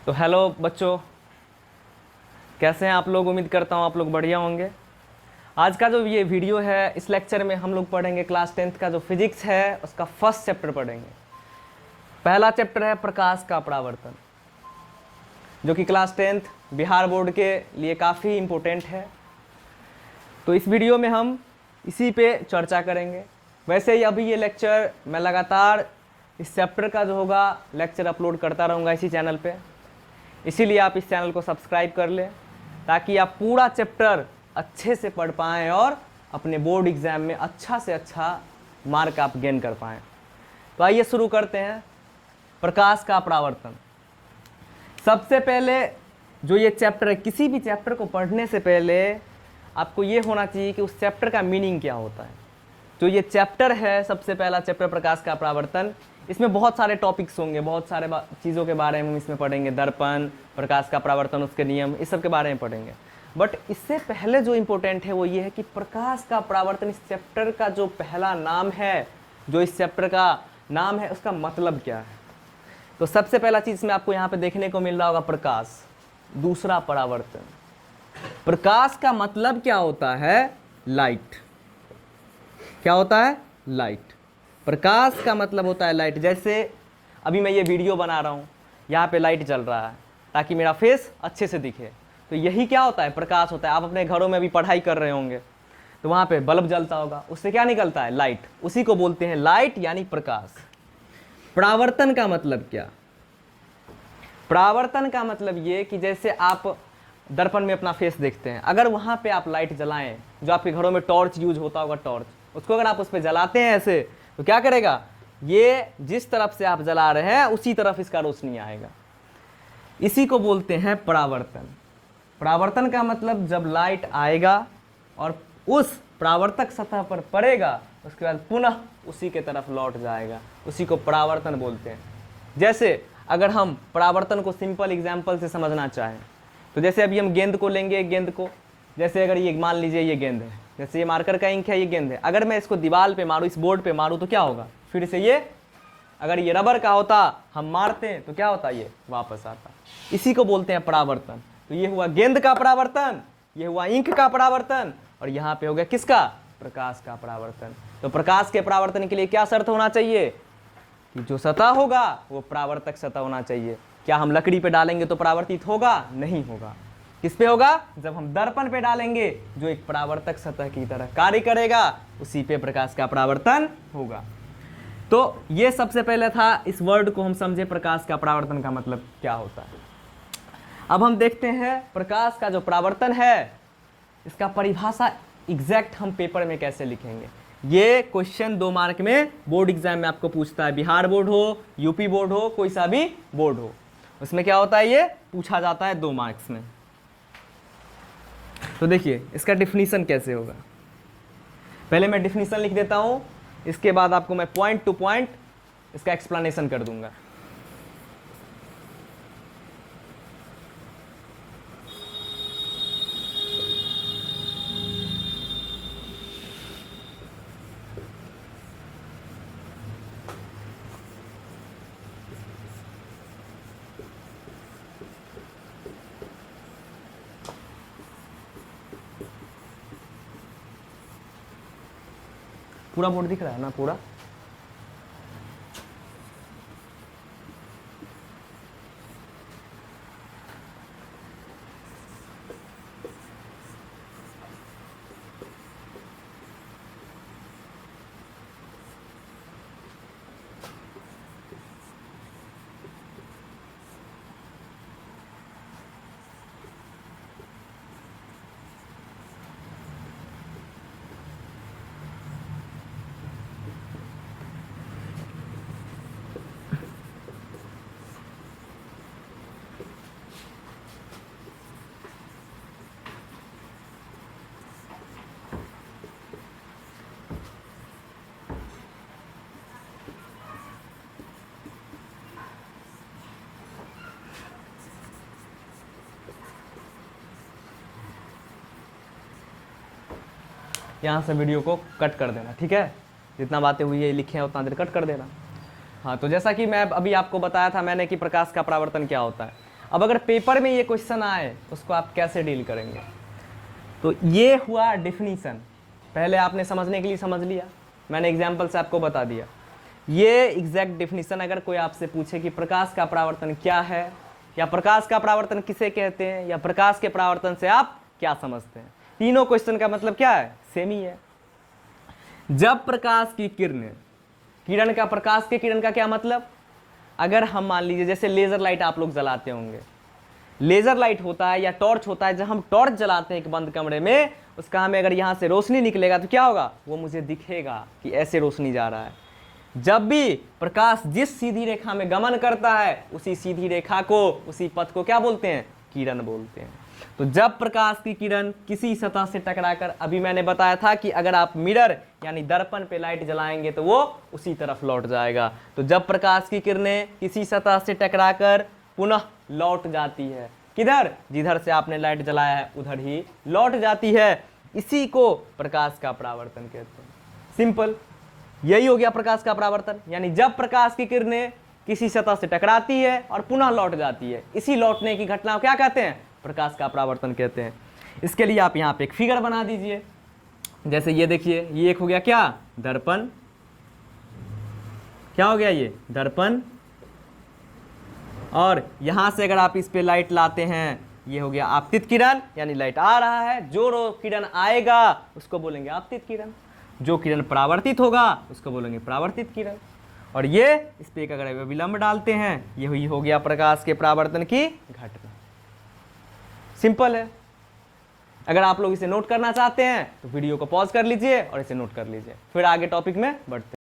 तो हेलो बच्चों, कैसे हैं आप लोग। उम्मीद करता हूँ आप लोग बढ़िया होंगे। आज का जो ये वीडियो है, इस लेक्चर में हम लोग पढ़ेंगे क्लास 10th का जो फिजिक्स है उसका फर्स्ट चैप्टर पढ़ेंगे। पहला चैप्टर है प्रकाश का परावर्तन, जो कि क्लास 10th बिहार बोर्ड के लिए काफ़ी इम्पोर्टेंट है। तो इस वीडियो में हम इसी पे चर्चा करेंगे। वैसे ही अभी ये लेक्चर मैं लगातार इस चैप्टर का जो होगा लेक्चर अपलोड करता रहूँगा इसी चैनल पे, इसीलिए आप इस चैनल को सब्सक्राइब कर लें ताकि आप पूरा चैप्टर अच्छे से पढ़ पाएँ और अपने बोर्ड एग्ज़ाम में अच्छा से अच्छा मार्क आप गेन कर पाएँ। तो आइए शुरू करते हैं। प्रकाश का परावर्तन। सबसे पहले जो ये चैप्टर है, किसी भी चैप्टर को पढ़ने से पहले आपको ये होना चाहिए कि उस चैप्टर का मीनिंग क्या होता है। तो ये चैप्टर है, सबसे पहला चैप्टर प्रकाश का परावर्तन। इसमें बहुत सारे टॉपिक्स होंगे, बहुत सारे चीज़ों के बारे में हम इसमें पढ़ेंगे। दर्पण, प्रकाश का परावर्तन, उसके नियम, इस सब के बारे में पढ़ेंगे। बट इससे पहले जो इम्पोर्टेंट है वो ये है कि प्रकाश का परावर्तन इस चैप्टर का जो पहला नाम है, जो इस चैप्टर का नाम है, उसका मतलब क्या है। तो सबसे पहला चीज़ में आपको यहाँ पे देखने को मिल रहा होगा प्रकाश, दूसरा परावर्तन। प्रकाश का मतलब क्या होता है? लाइट। क्या होता है? लाइट। प्रकाश का मतलब होता है लाइट। जैसे अभी मैं ये वीडियो बना रहा हूँ, यहाँ पे लाइट जल रहा है ताकि मेरा फेस अच्छे से दिखे। तो यही क्या होता है? प्रकाश होता है। आप अपने घरों में भी पढ़ाई कर रहे होंगे तो वहाँ पे बल्ब जलता होगा, उससे क्या निकलता है? लाइट। उसी को बोलते हैं लाइट, यानी प्रकाश। परावर्तन का मतलब क्या? परावर्तन का मतलब ये कि जैसे आप दर्पण में अपना फेस देखते हैं, अगर वहाँ पे आप लाइट जलाएं, जो आपके घरों में टॉर्च यूज होता होगा, टॉर्च, उसको अगर आप उस पर जलाते हैं ऐसे, तो क्या करेगा? ये जिस तरफ से आप जला रहे हैं उसी तरफ इसका रोशनी आएगा। इसी को बोलते हैं परावर्तन। परावर्तन का मतलब जब लाइट आएगा और उस परावर्तक सतह पर पड़ेगा, उसके बाद पुनः उसी के तरफ लौट जाएगा, उसी को परावर्तन बोलते हैं। जैसे अगर हम परावर्तन को सिंपल एग्जाम्पल से समझना चाहें तो जैसे अभी हम गेंद को लेंगे, गेंद को, जैसे अगर ये मान लीजिए ये गेंद है, जैसे ये मार्कर का इंक है, ये गेंद है। अगर मैं इसको दीवार पे मारूं, इस बोर्ड पे मारूं, तो क्या होगा? फिर से ये, अगर ये रबर का होता, हम मारते हैं तो क्या होता? ये वापस आता। इसी को बोलते हैं परावर्तन। तो ये हुआ गेंद का परावर्तन, ये हुआ इंक का परावर्तन, और यहाँ पे हो गया किसका? प्रकाश का परावर्तन। तो प्रकाश के परावर्तन के लिए क्या शर्त होना चाहिए? कि जो सतह होगा वो परावर्तक सतह होना चाहिए। क्या हम लकड़ी पे डालेंगे तो परावर्तित होगा? नहीं होगा। किस पे होगा? जब हम दर्पण पे डालेंगे, जो एक परावर्तक सतह की तरह कार्य करेगा, उसी पे प्रकाश का परावर्तन होगा। तो ये सबसे पहले था, इस वर्ड को हम समझे, प्रकाश का परावर्तन का मतलब क्या होता है। अब हम देखते हैं प्रकाश का जो परावर्तन है, इसका परिभाषा एग्जैक्ट हम पेपर में कैसे लिखेंगे। ये क्वेश्चन 2 मार्क में बोर्ड एग्जाम में आपको पूछता है। बिहार बोर्ड हो, यूपी बोर्ड हो, कोई सा भी बोर्ड हो, उसमें क्या होता है? ये पूछा जाता है 2 मार्क्स में। तो देखिए इसका डिफिनीशन कैसे होगा। पहले मैं डिफिनीशन लिख देता हूं, इसके बाद आपको मैं पॉइंट टू पॉइंट इसका एक्सप्लेनेशन कर दूंगा। पूरा बोर्ड दिख रहा है ना? पूरा। यहाँ से वीडियो को कट कर देना, ठीक है? जितना बातें हुई है लिखे हैं उतना देर कट कर देना। हाँ, तो जैसा कि मैं अभी आपको बताया था मैंने कि प्रकाश का परावर्तन क्या होता है। अब अगर पेपर में ये क्वेश्चन आए उसको आप कैसे डील करेंगे? तो ये हुआ डिफिनीशन, पहले आपने समझने के लिए समझ लिया, मैंने एग्जाम्पल से आपको बता दिया। ये एग्जैक्ट डिफिनीशन अगर कोई आपसे पूछे कि प्रकाश का परावर्तन क्या है, या प्रकाश का परावर्तन किसे कहते हैं, या प्रकाश के परावर्तन से आप क्या समझते हैं, तीनों क्वेश्चन का मतलब क्या है? सेम ही है। जब प्रकाश की किरण का, प्रकाश के किरण का क्या मतलब? अगर हम मान लीजिए जैसे लेजर लाइट आप लोग जलाते होंगे, लेजर लाइट होता है या टॉर्च होता है, जब हम टॉर्च जलाते हैं एक बंद कमरे में, उसका हमें अगर यहाँ से रोशनी निकलेगा तो क्या होगा? वो मुझे दिखेगा कि ऐसे रोशनी जा रहा है। जब भी प्रकाश जिस सीधी रेखा में गमन करता है, उसी सीधी रेखा को, उसी पथ को क्या बोलते हैं? किरण बोलते हैं। तो जब प्रकाश की किरण किसी सतह से टकराकर, अभी मैंने बताया था कि अगर आप मिरर यानी दर्पण पे लाइट जलाएंगे तो वो उसी तरफ लौट जाएगा। तो जब प्रकाश की किरणें किसी सतह से टकराकर पुनः लौट जाती है, किधर? जिधर से आपने लाइट जलाया है उधर ही लौट जाती है, इसी को प्रकाश का परावर्तन कहते हैं। सिंपल, यही हो गया प्रकाश का परावर्तन। यानी जब प्रकाश की किरणें किसी सतह से टकराती है और पुनः लौट जाती है, इसी लौटने की घटना को क्या कहते हैं? प्रकाश का परावर्तन कहते हैं। इसके लिए आप यहाँ पे एक फिगर बना दीजिए, जैसे ये देखिए, ये एक हो गया क्या? दर्पण। क्या हो गया? ये दर्पण। और यहां से अगर आप इस पे लाइट लाते हैं, ये हो गया आपतित किरण, यानी लाइट आ रहा है, जो किरण आएगा उसको बोलेंगे आपतित किरण, जो किरण परावर्तित होगा उसको बोलेंगे परावर्तित किरण। और ये इस पे अगर विलंब डालते हैं, ये हो गया प्रकाश के परावर्तन की घटना। सिंपल है। अगर आप लोग इसे नोट करना चाहते हैं तो वीडियो को पॉज कर लीजिए और इसे नोट कर लीजिए, फिर आगे टॉपिक में बढ़ते हैं।